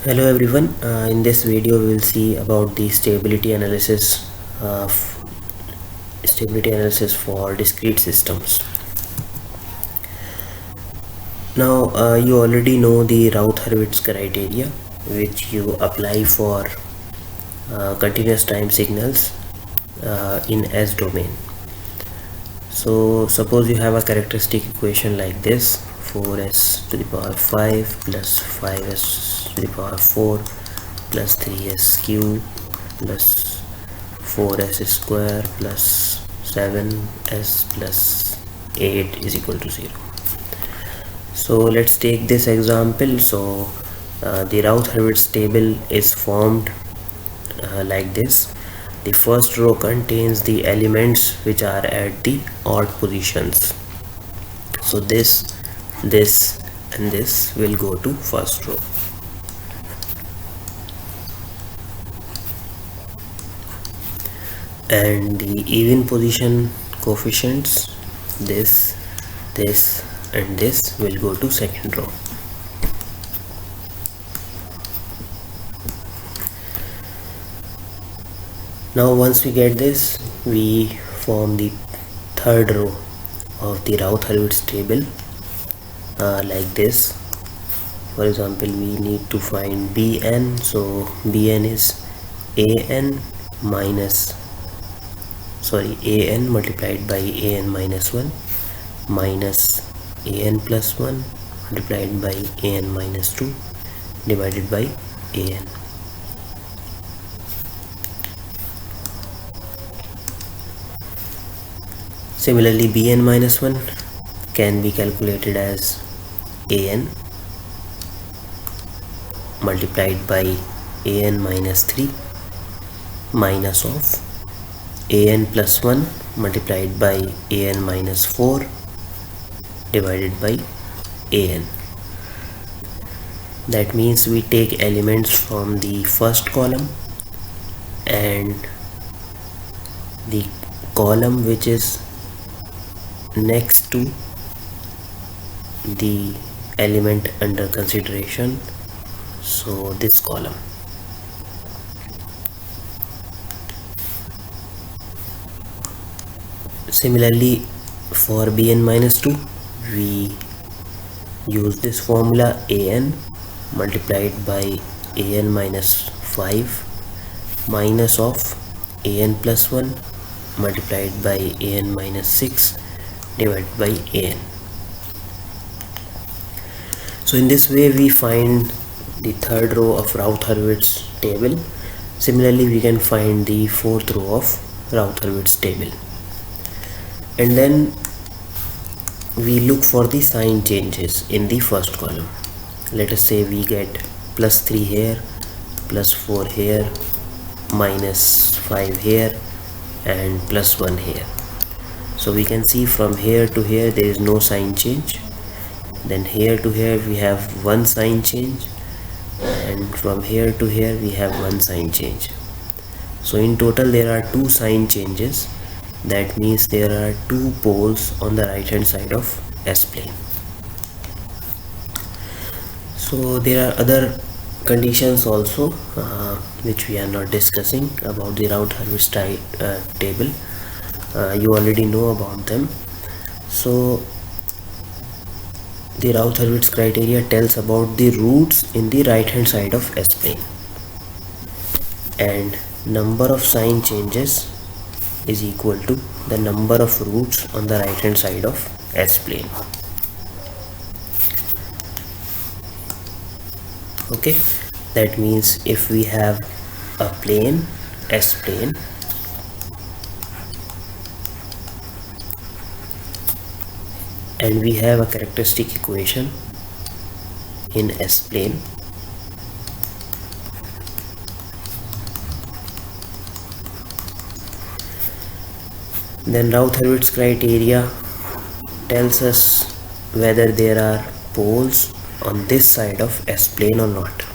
Hello everyone, in this video we will see about the stability analysis for discrete systems. Now you already know the Routh-Hurwitz criteria which you apply for continuous time signals in S domain. So suppose you have a characteristic equation like this: 4s to the power 5 plus 5s to the power 4 plus 3s cube plus 4s square plus 7s plus 8 is equal to 0. So let's take this example. So the Routh-Hurwitz table is formed like this. The first row contains the elements which are at the odd positions. So this and this will go to first row. And the even position coefficients, this and this will go to second row. Now once we get this, we form the third row of the Routh-Hurwitz table like this. For example, we need to find Bn, so Bn is An multiplied by An minus 1 minus An plus 1 multiplied by An minus 2 divided by An. Similarly, Bn minus 1 can be calculated as An multiplied by An minus 3 minus of An plus 1 multiplied by An minus 4 divided by An. That means we take elements from the first column and the column which is next to the element under consideration, so this column. Similarly, for Bn minus 2 we use this formula: An multiplied by An minus 5 minus of An plus 1 multiplied by An minus 6 divided by An. So in this way we find the third row of Routh-Hurwitz table. Similarly, we can find the fourth row of Routh-Hurwitz table, and then we look for the sign changes in the first column. Let us say we get plus 3 here, plus 4 here, minus 5 here, and plus 1 here. So we can see from here to here there is no sign change. Then here to here we have one sign change, and from here to here we have one sign change. So in total there are two sign changes. That means there are two poles on the right hand side of S-plane. So there are other conditions also which we are not discussing about the Routh-Hurwitz table. You already know about them. So the Routh-Hurwitz criteria tells about the roots in the right hand side of S-plane, and number of sign changes is equal to the number of roots on the right hand side of S-plane. Okay, that means if we have a plane, S-plane, and we have a characteristic equation in S-plane, then Routh-Hurwitz criteria tells us whether there are poles on this side of S-plane or not.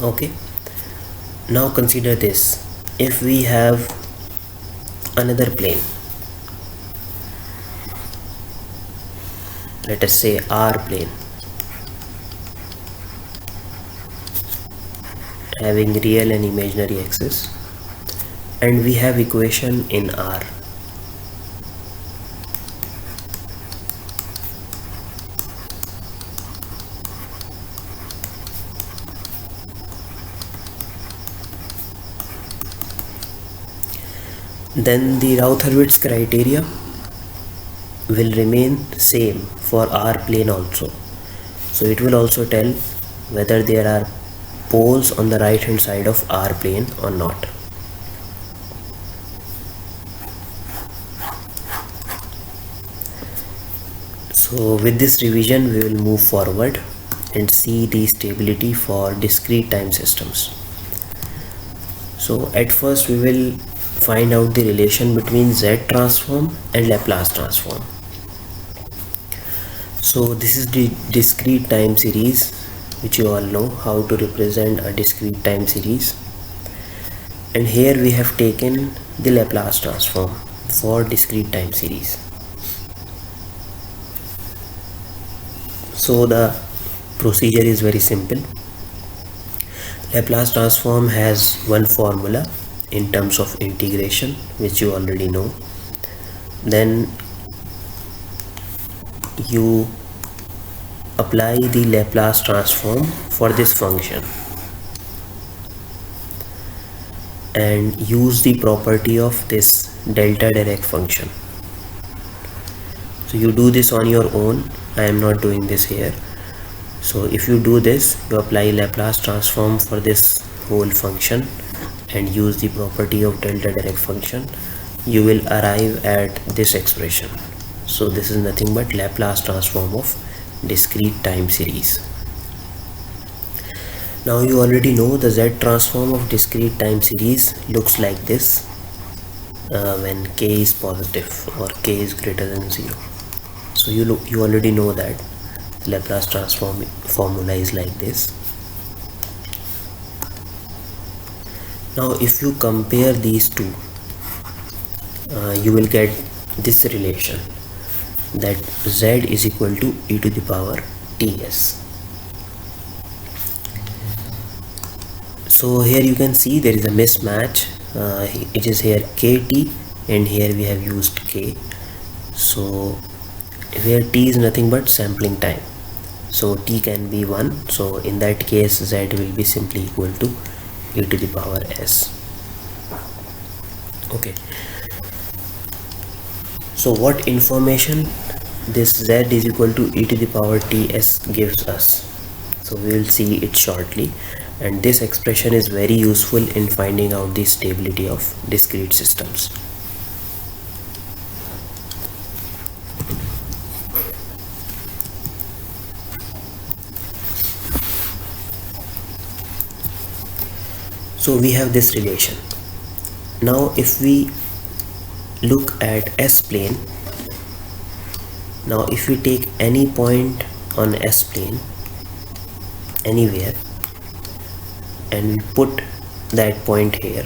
Okay, now consider this: if we have another plane let us say R plane, having real and imaginary axis, and we have equation in R. Then the Routh-Hurwitz criteria will remain same for R plane also. So it will also tell whether there are poles on the right hand side of R plane or not. So with this revision we will move forward and see the stability for discrete time systems. So at first we will find out the relation between Z transform and Laplace transform. So this is the discrete time series, which you all know how to represent a discrete time series, and here we have taken the Laplace transform for discrete time series. So the procedure is very simple. Laplace transform has one formula in terms of integration, which you already know. Then you apply the Laplace transform for this function and use the property of this delta Dirac function. So you do this on your own, I am not doing this here. So if you do this, you apply Laplace transform for this whole function and use the property of delta Dirac function, you will arrive at this expression. So this is nothing but Laplace transform of discrete time series. Now you already know the Z transform of discrete time series looks like this when k is positive or k is greater than 0. So you already know that the Laplace transform formula is like this. Now if you compare these two, you will get this relation, that Z is equal to e to the power ts. So here you can see there is a mismatch. It is here kt and here we have used k. So where t is nothing but sampling time, so t can be 1. So in that case Z will be simply equal to e to the power s. Okay, so what information this Z is equal to e to the power ts gives us? So we will see it shortly, and this expression is very useful in finding out the stability of discrete systems. So we have this relation. Now if we look at S plane, now if we take any point on S plane anywhere and we put that point here,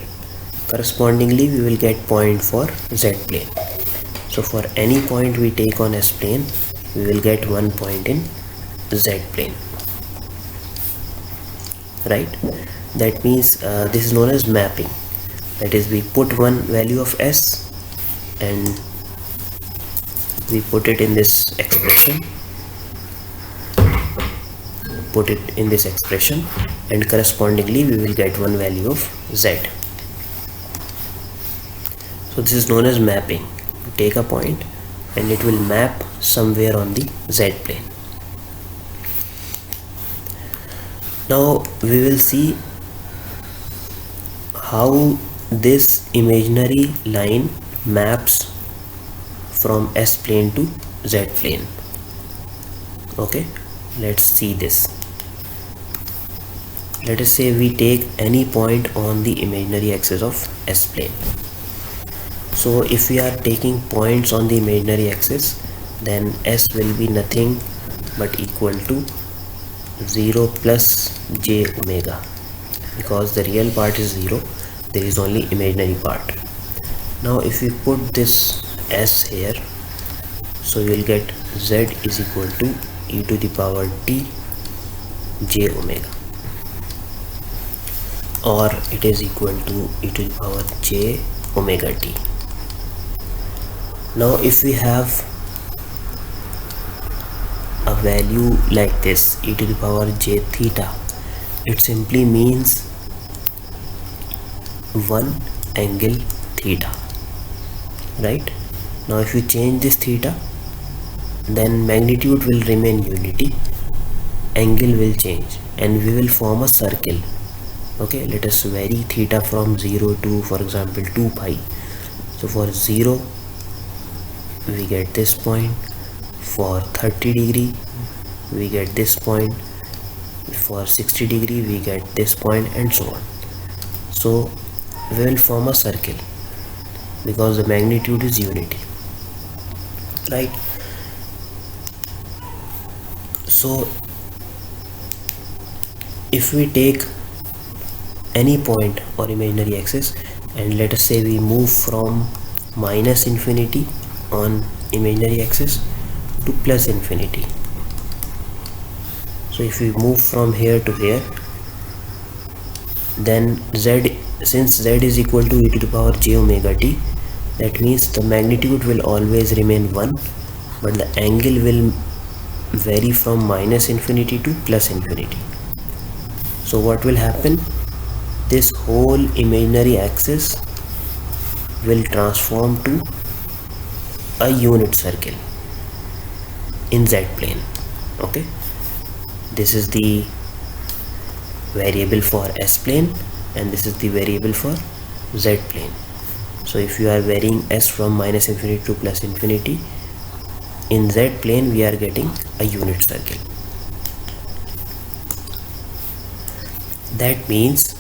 correspondingly we will get point for Z plane. So for any point we take on S plane, we will get one point in Z plane, right? That means this is known as mapping. That is, we put one value of S and we put it in this expression, and correspondingly we will get one value of Z. So this is known as mapping. You take a point and it will map somewhere on the Z plane. Now we will see how this imaginary line maps from S plane to Z plane. Okay, let's see this. Let us say we take any point on the imaginary axis of S plane. So if we are taking points on the imaginary axis, then S will be nothing but equal to 0 plus j omega, because the real part is 0, there is only imaginary part. Now if we put this S here, So you will get z is equal to e to the power t j omega, or it is equal to e to the power j omega t. Now if we have a value like this, e to the power j theta, it simply means one angle theta, right? Now if you change this theta, then magnitude will remain unity, angle will change, and we will form a circle. Okay, let us vary theta from 0 to, for example, 2 pi. So for 0 we get this point, for 30 degree we get this point, for 60 degree we get this point, and so on. So we will form a circle because the magnitude is unity, right? So if we take any point or imaginary axis, and let us say we move from minus infinity on imaginary axis to plus infinity. So if we move from here to here, then z, since z is equal to e to the power j omega t, that means the magnitude will always remain 1, but the angle will vary from minus infinity to plus infinity. So what will happen? This whole imaginary axis will transform to a unit circle in z plane. Okay, this is the variable for s plane, and this is the variable for z plane. So if you are varying s from minus infinity to plus infinity, in z plane we are getting a unit circle. That means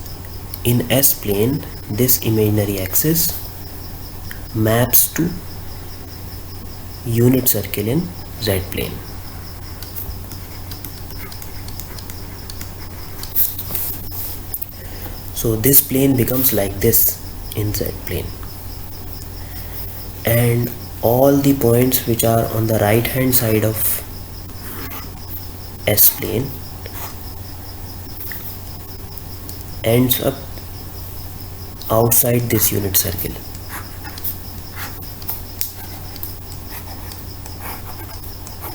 in s plane this imaginary axis maps to unit circle in z plane. So this plane becomes like this in z plane, and all the points which are on the right hand side of s plane ends up outside this unit circle.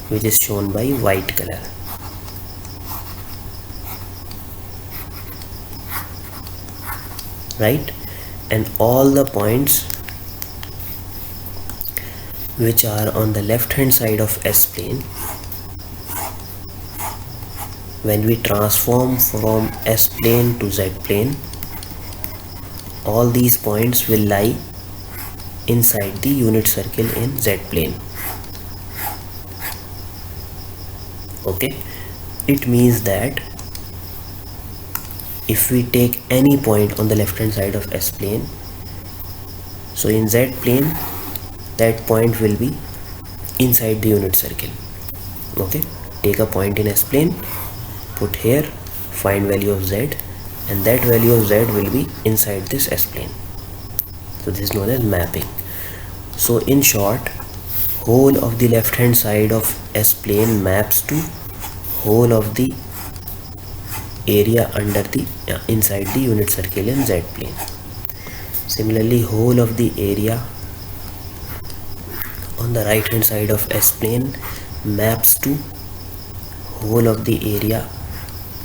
Which is shown by white color. Right? And all the points which are on the left hand side of S plane, when we transform from S plane to Z plane, all these points will lie inside the unit circle in Z plane. Okay, it means that if we take any point on the left hand side of S plane, so in Z plane that point will be inside the unit circle. Okay, take a point in S plane, put here, find value of Z, and that value of Z will be inside this S plane. So this is known as mapping. So in short, whole of the left hand side of S plane maps to whole of the area under the inside the unit circle in Z plane. Similarly, whole of the area on the right hand side of S plane maps to whole of the area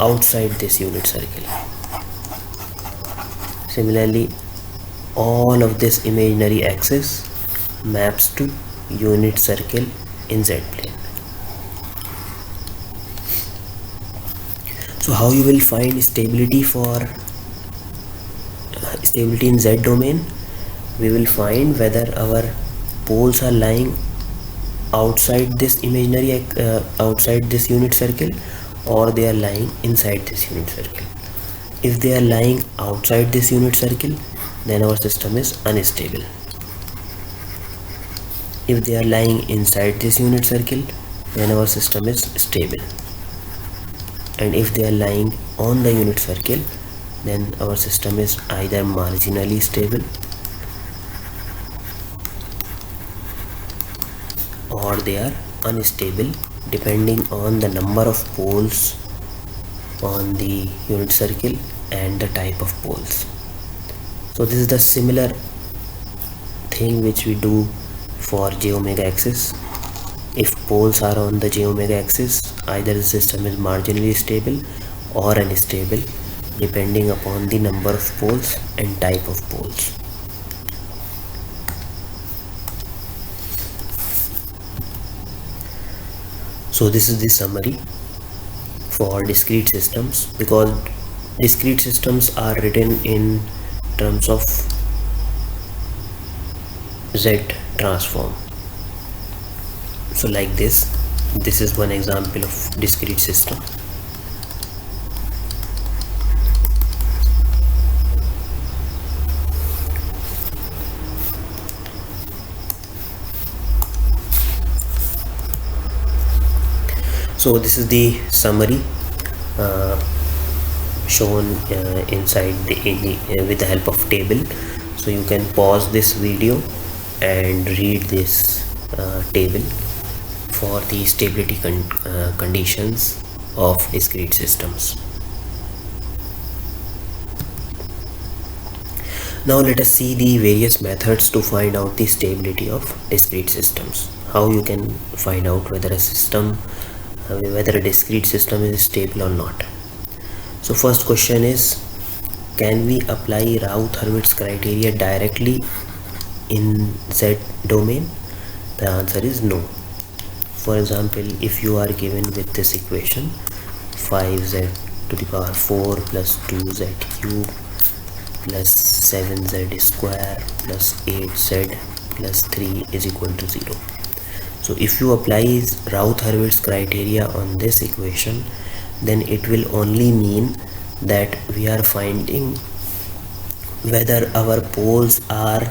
outside this unit circle. Similarly, all of this imaginary axis maps to unit circle in Z plane. So how you will find stability for stability in Z domain? We will find whether our poles are lying outside this imaginary outside this unit circle, or they are lying inside this unit circle. If they are lying outside this unit circle, then our system is unstable. If they are lying inside this unit circle, then our system is stable. And if they are lying on the unit circle, then our system is either marginally stable or they are unstable depending on the number of poles on the unit circle and the type of poles. So this is the similar thing which we do for j omega axis. If poles are on the j omega axis, either the system is marginally stable or unstable depending upon the number of poles and type of poles. So this is the summary for discrete systems, because discrete systems are written in terms of Z transform. So like this is one example of discrete system. So this is the summary shown inside with the help of table. So you can pause this video and read this table for the stability conditions of discrete systems. Now let us see the various methods to find out the stability of discrete systems. How you can find out whether a discrete system is stable or not. So first question is, can we apply Routh-Hurwitz criteria directly in Z domain? The answer is no. For example, if you are given with this equation 5z to the power 4 plus 2z cube plus 7z square plus 8z plus 3 is equal to 0. So if you apply Routh-Hurwitz criteria on this equation, then it will only mean that we are finding whether our poles are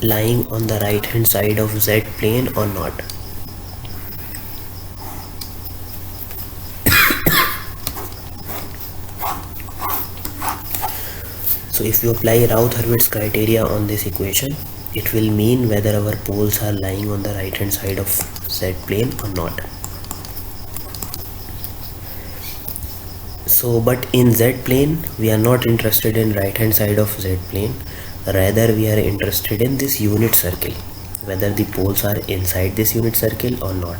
lying on the right hand side of Z plane or not. So if you apply Routh-Hurwitz criteria on this equation, it will mean whether our poles are lying on the right hand side of Z plane or not. So but in Z plane we are not interested in right hand side of Z plane, rather we are interested in this unit circle, whether the poles are inside this unit circle or not.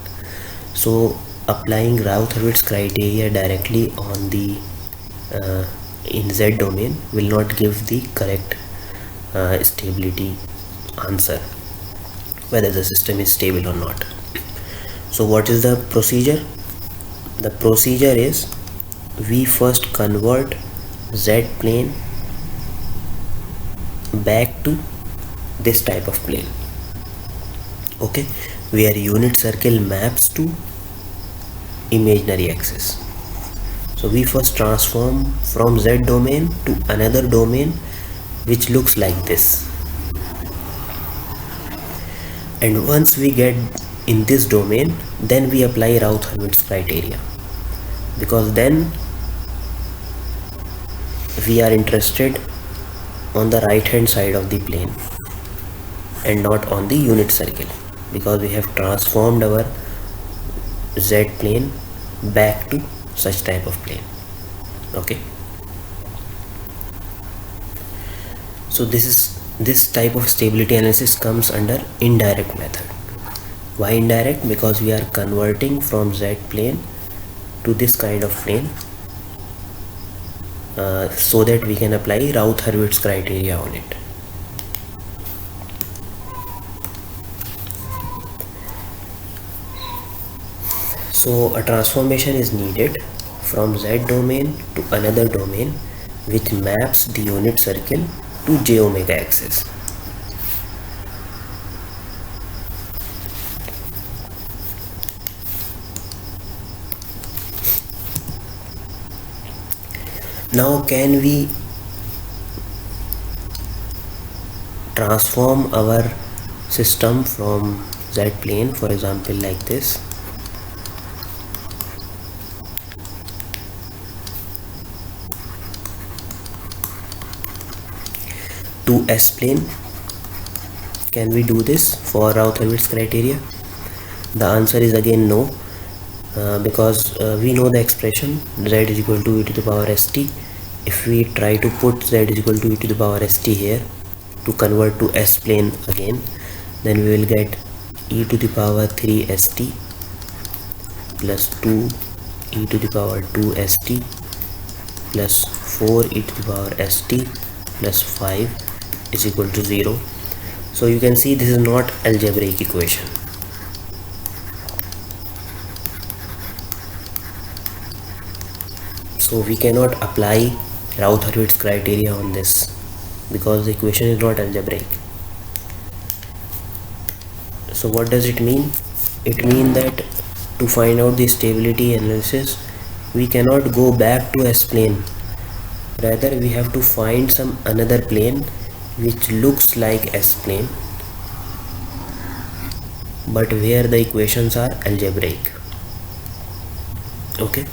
So applying Routh-Hurwitz criteria directly on the in Z domain will not give the correct stability answer, whether the system is stable or not. So what is the procedure? The procedure is, we first convert Z plane back to this type of plane, okay, where unit circle maps to imaginary axis. So we first transform from Z domain to another domain which looks like this, and once we get in this domain, then we apply Routh-Hurwitz criteria, because then we are interested on the right hand side of the plane and not on the unit circle, because we have transformed our Z plane back to such type of plane. Okay, so this type of stability analysis comes under indirect method. Why indirect? Because we are converting from Z plane to this kind of plane so that we can apply Routh-Hurwitz criteria on it. So a transformation is needed from Z domain to another domain which maps the unit circle to j omega axis. Now can we transform our system from Z plane, for example like this, to S plane? Can we do this for Routh-Hurwitz criteria? The answer is again no, because we know the expression z is equal to e to the power st. If we try to put z is equal to e to the power st here to convert to s plane again, then we will get e to the power 3 st plus 2 e to the power 2 st plus 4 e to the power st plus 5 is equal to 0. So you can see this is not algebraic equation. So we cannot apply Routh-Hurwitz criteria on this because the equation is not algebraic. So what does it mean? It means that to find out the stability analysis, we cannot go back to S-plane. Rather, we have to find some another plane which looks like S-plane, but where the equations are algebraic. Okay,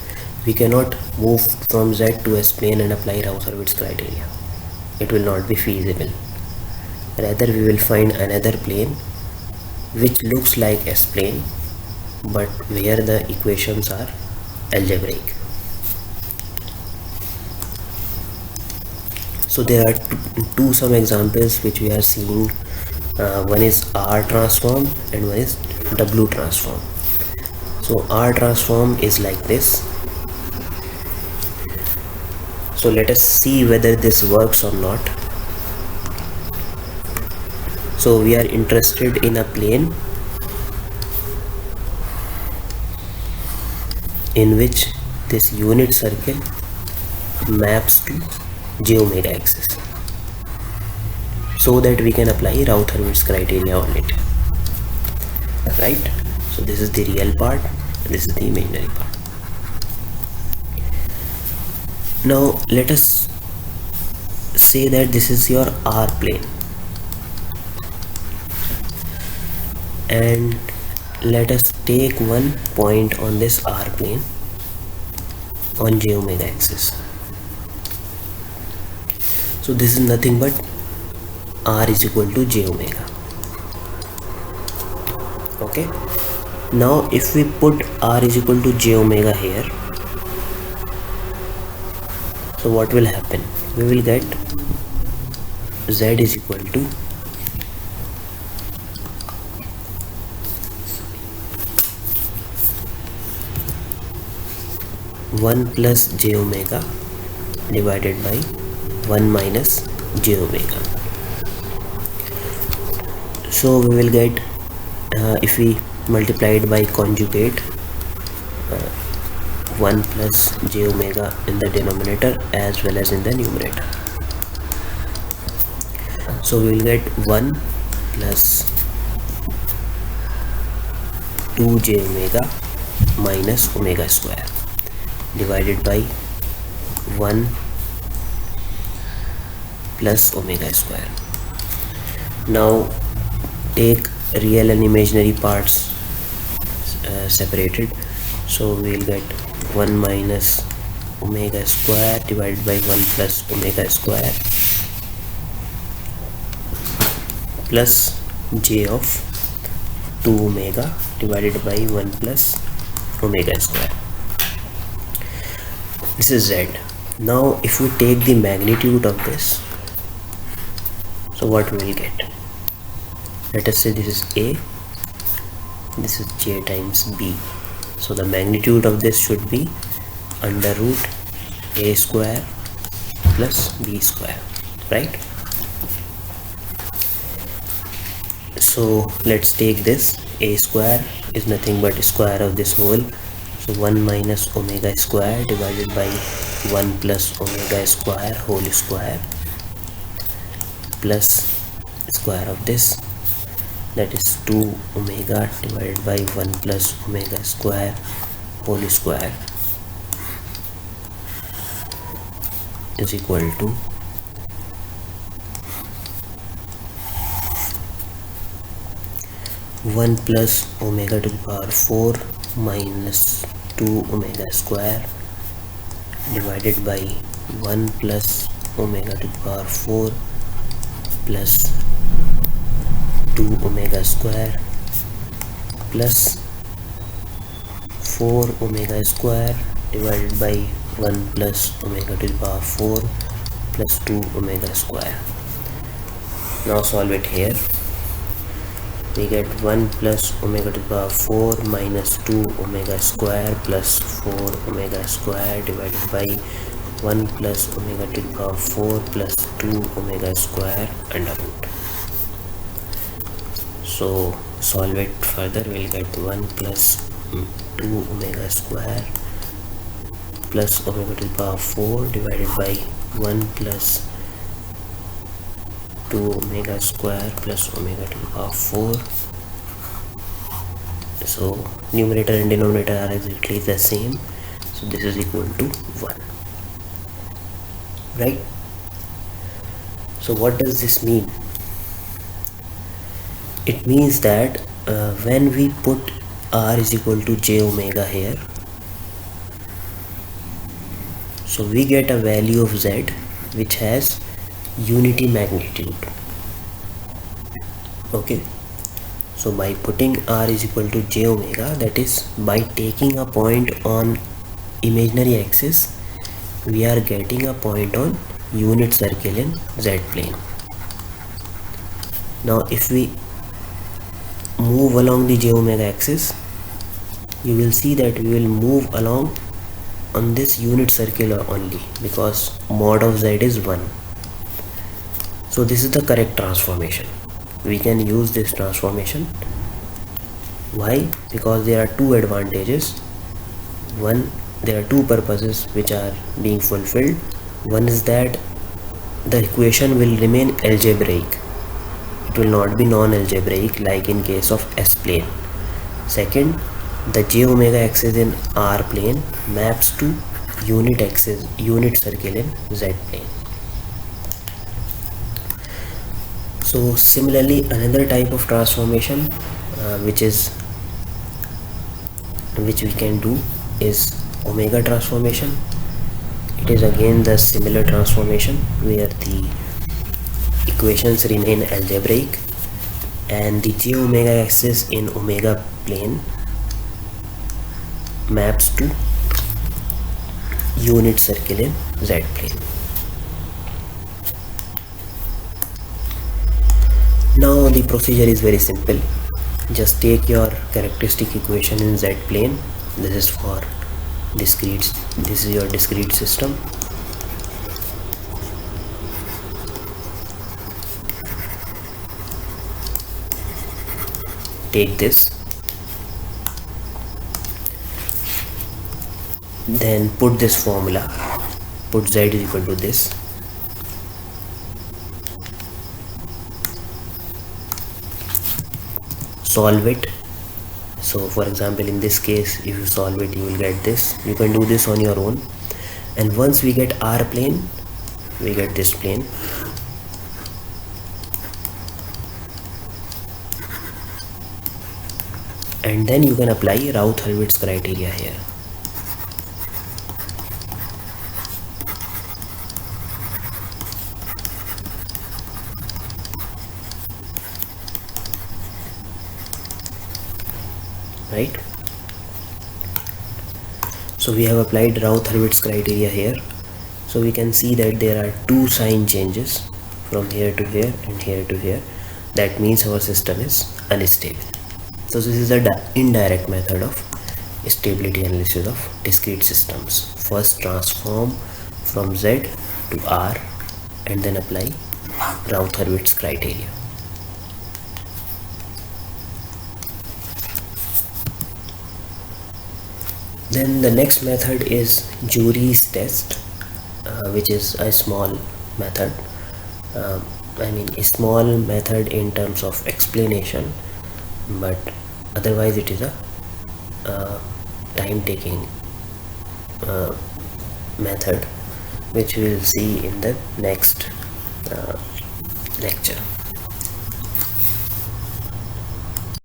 we cannot move from Z to S-plane and apply Routh-Hurwitz criteria. It will not be feasible. Rather, we will find another plane which looks like S-plane, but where the equations are algebraic. So there are two some examples which we are seeing. One is R transform and one is W transform. So R transform is like this. So let us see whether this works or not. So we are interested in a plane in which this unit circle maps to j omega axis, so that we can apply Routh-Hurwitz criteria on it, right? So this is the real part, this is the imaginary part. Now let us say that this is your R plane, and let us take one point on this R plane on j omega axis. So this is nothing but R is equal to j omega. Okay, now if we put R is equal to j omega here, so what will happen? We will get Z is equal to one plus j omega divided by 1 minus j omega. So we will get, if we multiply it by conjugate, 1 plus j omega in the denominator as well as in the numerator. So we will get 1 plus 2 j omega minus omega square divided by 1 plus omega square. Now take real and imaginary parts separated. So we will get 1 minus omega square divided by 1 plus omega square plus j of 2 omega divided by 1 plus omega square. This is Z. Now if we take the magnitude of this, so what we will get? Let us say this is A, this is J times B. So the magnitude of this should be under root A square plus B square, right? So let's take this. A square is nothing but square of this whole. So 1 minus omega square divided by 1 plus omega square whole square plus square of this, that is 2 omega divided by 1 plus omega square whole square is equal to 1 plus omega to the power 4 minus 2 omega square divided by 1 plus omega to the power 4 plus 2 omega square plus 4 omega square divided by 1 plus omega to the power 4 plus 2 omega square. Now solve it here. We get 1 plus omega to the power 4 minus 2 omega square plus 4 omega square divided by 1 plus omega to the power 4 plus 2 omega square under root. So solve it further. We'll get 1 plus 2 omega square plus omega to the power 4 divided by 1 plus 2 omega square plus omega to the power 4. So numerator and denominator are exactly the same, so this is equal to 1, right? So what does this mean? It means that when we put r is equal to j omega here, so we get a value of z which has unity magnitude. Okay, so by putting r is equal to j omega, that is by taking a point on imaginary axis, we are getting a point on unit circle in z plane. Now if we move along the j omega axis, you will see that we will move along on this unit circle only, because mod of z is 1. So this is the correct transformation. We can use this transformation. Why? Because there are two advantages. One, there are two purposes which are being fulfilled. One is that the equation will remain algebraic. It will not be non-algebraic like in case of S plane. Second, the j omega axis in R plane maps to unit axis, unit circle in Z plane. So similarly, another type of transformation which we can do is omega transformation. It is again the similar transformation where the equations remain algebraic and the j omega axis in omega plane maps to unit circle in Z plane. Now the procedure is very simple. Just take your characteristic equation in Z plane. This is for discrete. This is your discrete system. Take this, then put this formula, put z is equal to this, solve it. So for example, in this case, if you solve it, you will get this. You can do this on your own, and once we get R plane, we get this plane. And then you can apply Routh-Hurwitz criteria here. Right? So we have applied Routh-Hurwitz criteria here. So we can see that there are two sign changes from here to here and here to here. That means our system is unstable. So this is the indirect method of stability analysis of discrete systems. First transform from Z to R and then apply Routh-Hurwitz criteria. Then the next method is Jury's test, which is a small method. A small method in terms of explanation, but otherwise it is a time-taking method, which we will see in the next lecture.